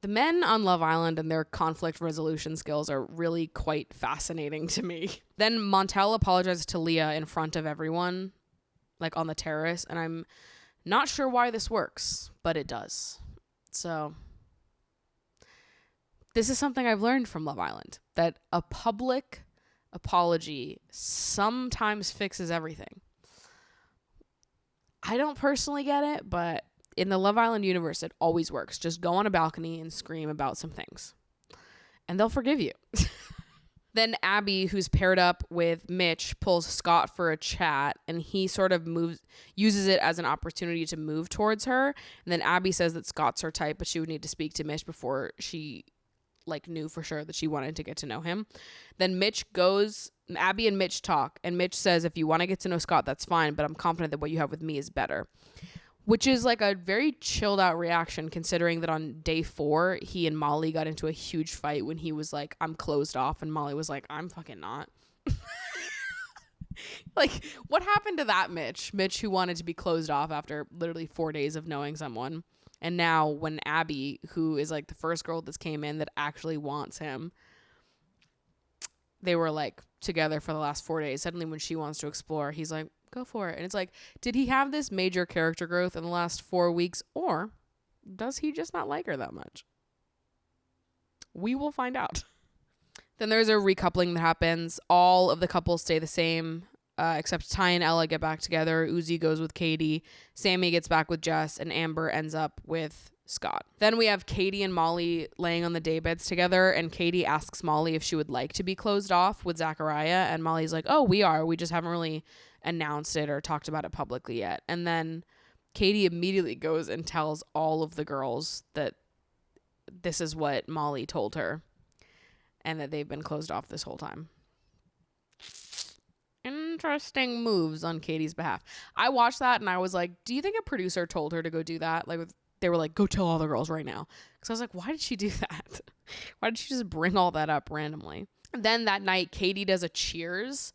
The men on Love Island and their conflict resolution skills are really quite fascinating to me. Then Montel apologizes to Leah in front of everyone, like on the terrace, and I'm not sure why this works, but it does. So this is something I've learned from Love Island, that a public apology sometimes fixes everything. I don't personally get it, but in the Love Island universe, it always works. Just go on a balcony and scream about some things, and they'll forgive you. Then Abby, who's paired up with Mitch, pulls Scott for a chat, and he sort of uses it as an opportunity to move towards her. And then Abby says that Scott's her type, but she would need to speak to Mitch before she knew for sure that she wanted to get to know him. Then Abby and Mitch talk, and Mitch says, if you want to get to know Scott, that's fine, but I'm confident that what you have with me is better. Which is like a very chilled out reaction, considering that on day 4, he and Molly got into a huge fight when he was like, I'm closed off. And Molly was like, I'm fucking not. Like, what happened to that Mitch? Mitch, who wanted to be closed off after literally 4 days of knowing someone. And now when Abby, who is like the first girl that came in that actually wants him, they were like together for the last 4 days. Suddenly when she wants to explore, he's like, go for it. And it's like, did he have this major character growth in the last 4 weeks, or does he just not like her that much? We will find out. Then there's a recoupling that happens. All of the couples stay the same, except Ty and Ella get back together. Uzi goes with Katie. Sammy gets back with Jess, and Amber ends up with Scott. Then we have Katie and Molly laying on the daybeds together, and Katie asks Molly if she would like to be closed off with Zachariah, and Molly's like, oh, we are. We just haven't really announced it or talked about it publicly yet. And then Katie immediately goes and tells all of the girls that this is what Molly told her and that they've been closed off this whole time. Interesting moves on Katie's behalf. I watched that and I was like, do you think a producer told her to go do that? Like, they were like, go tell all the girls right now. Because I was like, why did she do that? Why did she just bring all that up randomly? And then that night, Katie does a cheers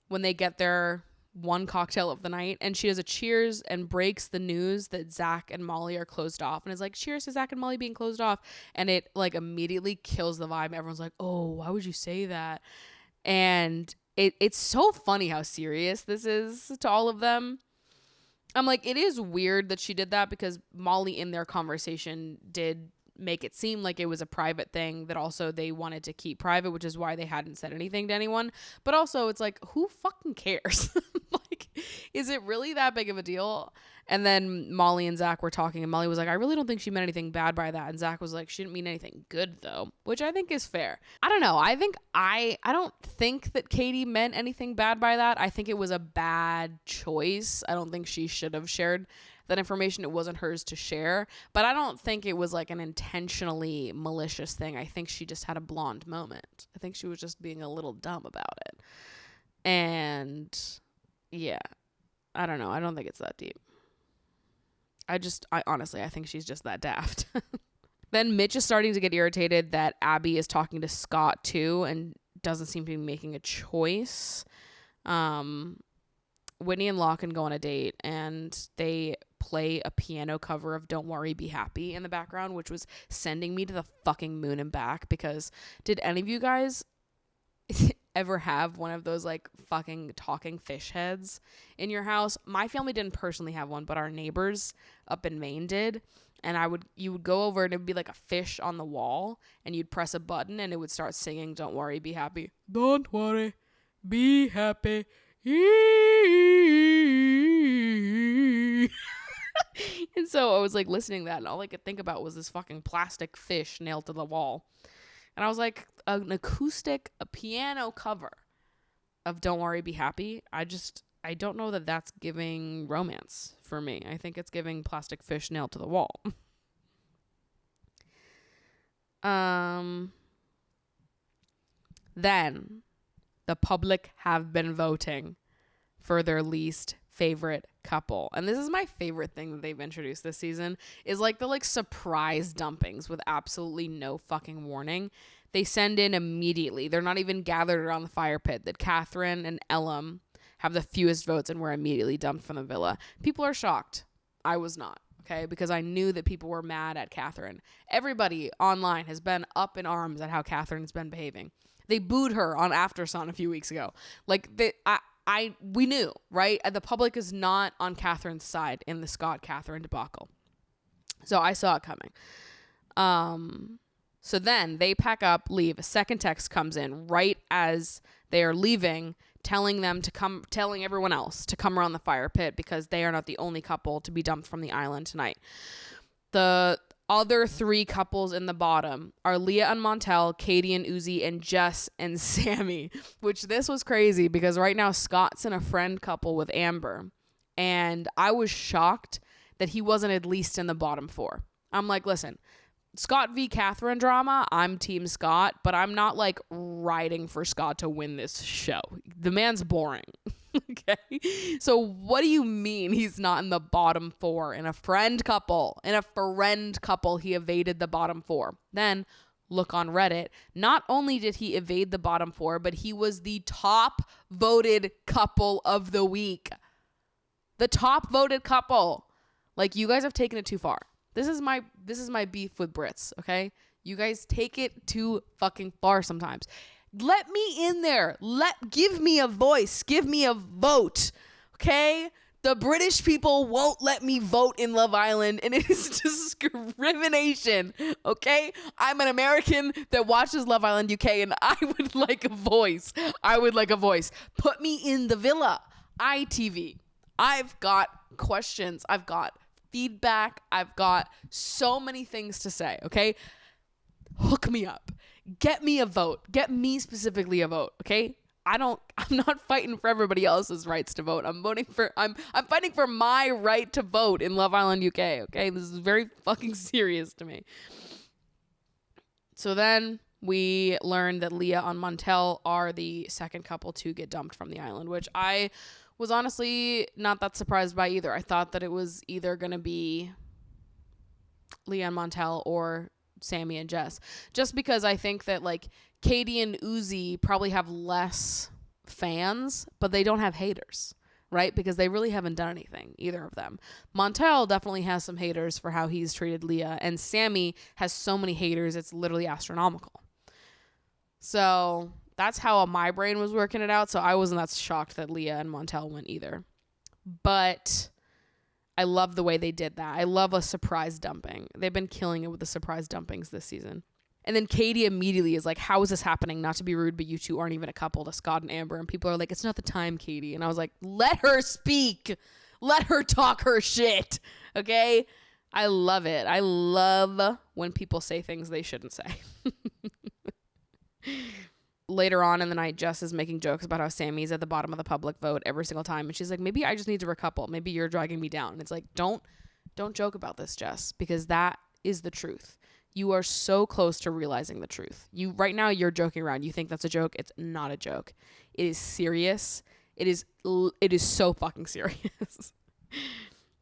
when they get their one cocktail of the night. And she does a cheers and breaks the news that Zach and Molly are closed off. And is like, cheers to Zach and Molly being closed off. And it like immediately kills the vibe. Everyone's like, oh, why would you say that? And it's so funny how serious this is to all of them. I'm like, it is weird that she did that because Molly in their conversation did make it seem like it was a private thing that also they wanted to keep private, which is why they hadn't said anything to anyone. But also it's like, who fucking cares? Like, is it really that big of a deal? And then Molly and Zach were talking and Molly was like, I really don't think she meant anything bad by that. And Zach was like, she didn't mean anything good though, which I think is fair. I don't know. I don't think that Katie meant anything bad by that. I think it was a bad choice. I don't think she should have shared that information. It wasn't hers to share, but I don't think it was like an intentionally malicious thing. I think she just had a blonde moment. I think she was just being a little dumb about it. And yeah, I don't know. I don't think it's that deep. I honestly think she's just that daft. Then Mitch is starting to get irritated that Abby is talking to Scott too and doesn't seem to be making a choice. Whitney and Lachlan go on a date and they play a piano cover of Don't Worry, Be Happy in the background, which was sending me to the fucking moon and back because did any of you guys ever have one of those like fucking talking fish heads in your house? My family didn't personally have one, but our neighbors up in Maine did. And you would go over and it would be like a fish on the wall and you'd press a button and it would start singing Don't Worry, Be Happy. Don't worry, be happy. And so I was like listening to that and all I could think about was this fucking plastic fish nailed to the wall. And I was like, a piano cover of Don't Worry, Be Happy. I don't know that that's giving romance for me. I think it's giving plastic fish nailed to the wall. Then the public have been voting for their least favorite couple. And this is my favorite thing that they've introduced this season is like the like surprise dumpings with absolutely no fucking warning. They send in immediately. They're not even gathered around the fire pit that Catherine and Elam have the fewest votes and were immediately dumped from the villa. People are shocked. I was not, okay? Because I knew that people were mad at Catherine. Everybody online has been up in arms at how Catherine's been behaving. They booed her on After Sun a few weeks ago. Like, we knew, right? The public is not on Catherine's side in the Scott-Catherine debacle. So I saw it coming. So then they pack up, leave. A second text comes in right as they are leaving, telling everyone else to come around the fire pit because they are not the only couple to be dumped from the island tonight. The other three couples in the bottom are Leah and Montel, Katie and Uzi, and Jess and Sammy, which this was crazy because right now Scott's in a friend couple with Amber. And I was shocked that he wasn't at least in the bottom four. I'm like, listen, Scott v. Catherine drama, I'm team Scott, but I'm not like riding for Scott to win this show. The man's boring. Okay. So what do you mean he's not in the bottom four in a friend couple? In a friend couple, he evaded the bottom four. Then look on Reddit. Not only did he evade the bottom four, but he was the top voted couple of the week. The top voted couple. Like, you guys have taken it too far. This is my beef with Brits, okay? You guys take it too fucking far sometimes. Let me in there. Give me a voice. Give me a vote, okay? The British people won't let me vote in Love Island, and it is discrimination, okay? I'm an American that watches Love Island UK, and I would like a voice. Put me in the villa. ITV. I've got questions. I've got feedback. I've got so many things to say, okay? Hook me up. Get me a vote. Get me specifically a vote, okay? I'm not fighting for everybody else's rights to vote. I'm fighting for my right to vote in Love Island UK. Okay. This is very fucking serious to me. So then we learned that Leah and Montel are the second couple to get dumped from the island, which I was honestly not that surprised by either. I thought that it was either going to be Leah and Montel or Sammy and Jess, just because I think that like Katie and Uzi probably have less fans, but they don't have haters, right? Because they really haven't done anything, either of them. Montel definitely has some haters for how he's treated Leah, and Sammy has so many haters, it's literally astronomical. So that's how my brain was working it out, so I wasn't that shocked that Leah and Montel went either. But I love the way they did that. I love a surprise dumping. They've been killing it with the surprise dumpings this season. And then Katie immediately is like, how is this happening? Not to be rude, but you two aren't even a couple, to Scott and Amber. And people are like, it's not the time, Katie. And I was like, let her speak. Let her talk her shit. Okay? I love it. I love when people say things they shouldn't say. Later on in the night, Jess is making jokes about how Sammy's at the bottom of the public vote every single time. And she's like, maybe I just need to recouple. Maybe you're dragging me down. And it's like, don't joke about this, Jess, because that is the truth. You are so close to realizing the truth. Right now you're joking around. You think that's a joke. It's not a joke. It is serious. It is so fucking serious.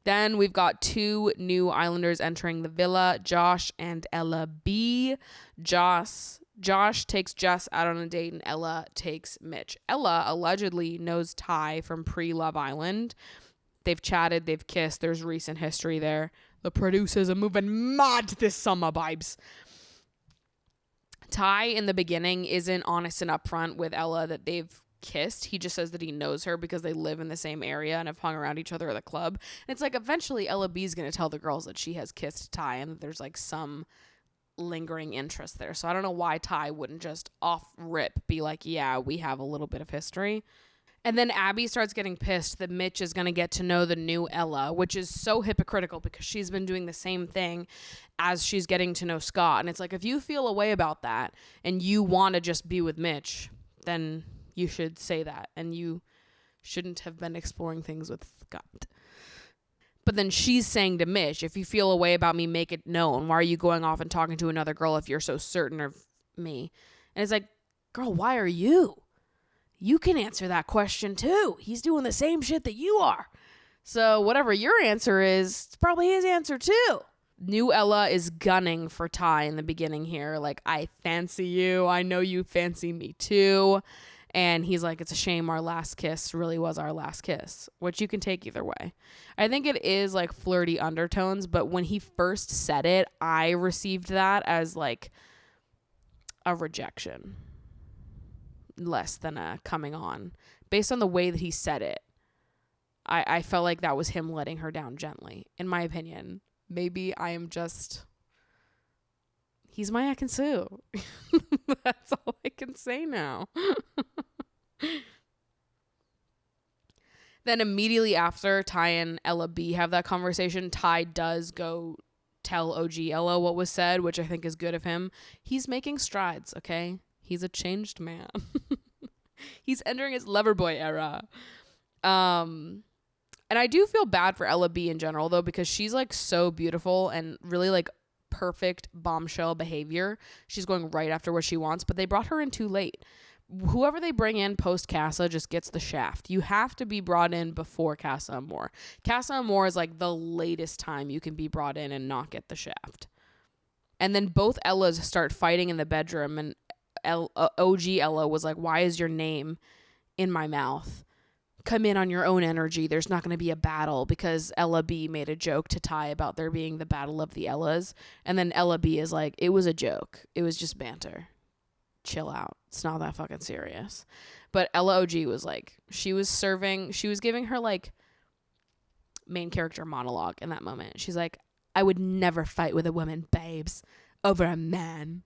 Then we've got two new Islanders entering the villa, Josh and Ella B. Josh takes Jess out on a date and Ella takes Mitch. Ella allegedly knows Ty from pre-Love Island. They've chatted, they've kissed, there's recent history there. The producers are moving mad this summer, vibes. Ty, in the beginning, isn't honest and upfront with Ella that they've kissed. He just says that he knows her because they live in the same area and have hung around each other at the club. And it's like, eventually Ella B's going to tell the girls that she has kissed Ty and that there's like some lingering interest there. So I don't know why Ty wouldn't just off rip be like, yeah, we have a little bit of history. And then Abby starts getting pissed that Mitch is going to get to know the new Ella, which is so hypocritical because she's been doing the same thing as she's getting to know Scott. And it's like, if you feel a way about that and you want to just be with Mitch, then you should say that. And you shouldn't have been exploring things with Scott. But then she's saying to Mitch, if you feel a way about me, make it known. Why are you going off and talking to another girl if you're so certain of me? And it's like, girl, why are you? You can answer that question too. He's doing the same shit that you are. So whatever your answer is, it's probably his answer too. New Ella is gunning for Ty in the beginning here. Like, I fancy you. I know you fancy me too. And he's like, it's a shame our last kiss really was our last kiss, which you can take either way. I think it is like flirty undertones, but when he first said it, I received that as like a rejection, less than a coming on. Based on the way that he said it, I felt like that was him letting her down gently, in my opinion. Maybe I am just... He's my Ekin-Su. That's all I can say now. Then immediately after Ty and Ella B have that conversation, Ty does go tell OG Ella what was said, which I think is good of him. He's making strides, okay? He's a changed man. He's entering his lover boy era. And I do feel bad for Ella B in general, though, because she's like so beautiful and really like perfect bombshell behavior. She's going right after what she wants, but they brought her in too late. Whoever they bring in post Casa just gets the shaft. You have to be brought in before Casa Amor. Casa Amor is like the latest time you can be brought in and not get the shaft. And then both Ellas start fighting in the bedroom, and OG Ella was like, why is your name in my mouth? Come in on your own energy. There's not going to be a battle, because Ella B made a joke to Ty about there being the battle of the Ellas. And then Ella B is like, it was a joke. It was just banter. Chill out. It's not that fucking serious. But Ella OG was like, she was giving her like main character monologue in that moment. She's like, I would never fight with a woman, babes, over a man.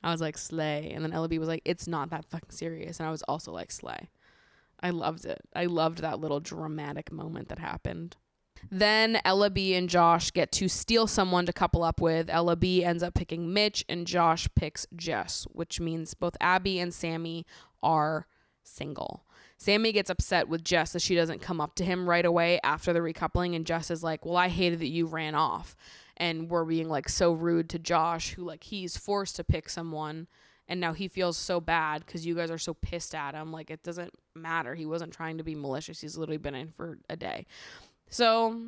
I was like, slay. And then Ella B was like, it's not that fucking serious. And I was also like, slay. I loved it. I loved that little dramatic moment that happened. Then Ella B and Josh get to steal someone to couple up with. Ella B ends up picking Mitch and Josh picks Jess, which means both Abby and Sammy are single. Sammy gets upset with Jess that she doesn't come up to him right away after the recoupling, and Jess is like, well, I hated that you ran off and were being like so rude to Josh, who like he's forced to pick someone and now he feels so bad because you guys are so pissed at him. Like, it doesn't matter. He wasn't trying to be malicious. He's literally been in for a day. So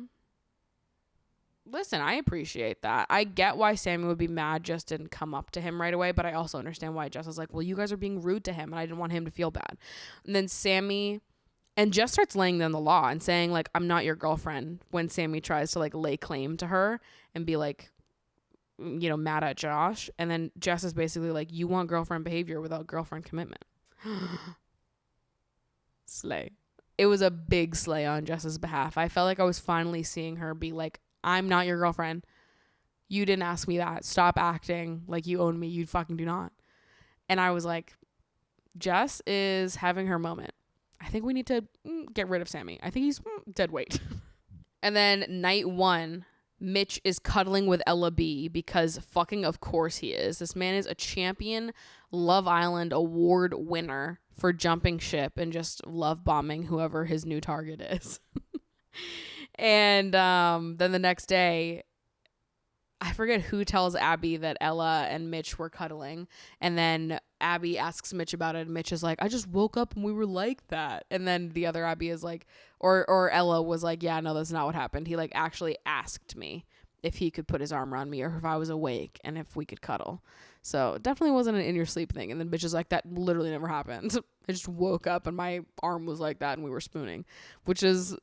listen, I appreciate that. I get why Sammy would be mad Jess didn't come up to him right away, but I also understand why Jess was like, well, you guys are being rude to him and I didn't want him to feel bad. And then Sammy and Jess starts laying down the law and saying like, I'm not your girlfriend, when Sammy tries to like lay claim to her and be like, you know, mad at Josh. And then Jess is basically like, you want girlfriend behavior without girlfriend commitment. Slay. It was a big slay on Jess's behalf. I felt like I was finally seeing her be like, I'm not your girlfriend. You didn't ask me that. Stop acting like you own me. You fucking do not. And I was like, Jess is having her moment. I think we need to get rid of Sammy. I think he's dead weight. And then night one, Mitch is cuddling with Ella B because fucking of course he is. This man is a champion Love Island award winner for jumping ship and just love bombing whoever his new target is. And then the next day, I forget who tells Abby that Ella and Mitch were cuddling. And then Abby asks Mitch about it. And Mitch is like, I just woke up and we were like that. And then the other Abby is like, or Ella was like, yeah, no, that's not what happened. He like actually asked me if he could put his arm around me or if I was awake and if we could cuddle. So it definitely wasn't an in your sleep thing. And then Mitch is like, that literally never happened. I just woke up and my arm was like that and we were spooning, which is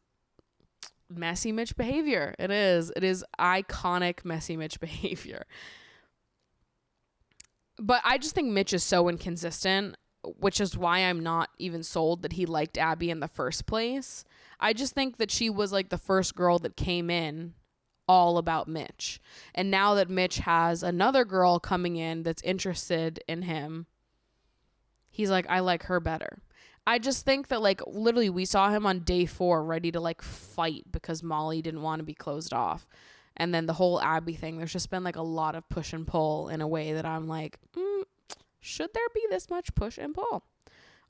messy Mitch behavior. It is iconic messy Mitch behavior. But I just think Mitch is so inconsistent, which is why I'm not even sold that he liked Abby in the first place. I just think that she was like the first girl that came in all about Mitch. And now that Mitch has another girl coming in that's interested in him, he's like, I like her better. I just think that, like, literally we saw him on day 4 ready to, like, fight because Molly didn't want to be closed off. And then the whole Abby thing, there's just been, like, a lot of push and pull in a way that I'm like, should there be this much push and pull?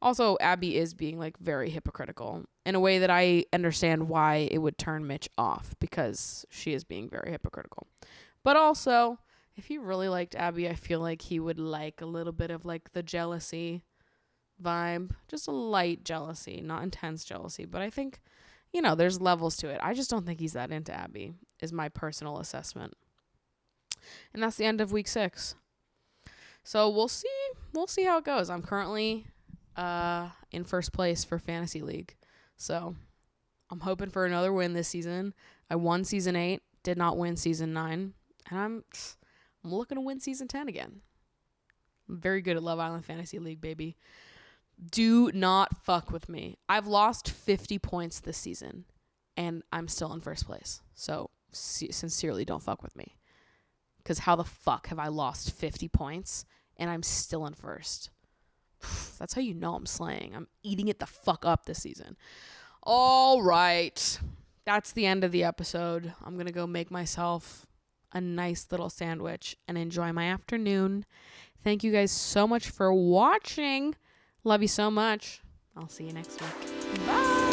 Also, Abby is being, like, very hypocritical in a way that I understand why it would turn Mitch off because she is being very hypocritical. But also, if he really liked Abby, I feel like he would like a little bit of, like, the jealousy vibe, just a light jealousy, not intense jealousy, but I think, you know, there's levels to it. I just don't think he's that into Abby is my personal assessment. And that's the end of week 6. So we'll see how it goes. I'm currently in first place for Fantasy League, so I'm hoping for another win this season. I won season 8, did not win season 9, and I'm looking to win season 10 again. I'm very good at Love Island Fantasy League, baby. Do not fuck with me. I've lost 50 points this season, and I'm still in first place. So, sincerely, don't fuck with me. Because how the fuck have I lost 50 points, and I'm still in first? That's how you know I'm slaying. I'm eating it the fuck up this season. All right. That's the end of the episode. I'm going to go make myself a nice little sandwich and enjoy my afternoon. Thank you guys so much for watching. Love you so much. I'll see you next week. Bye.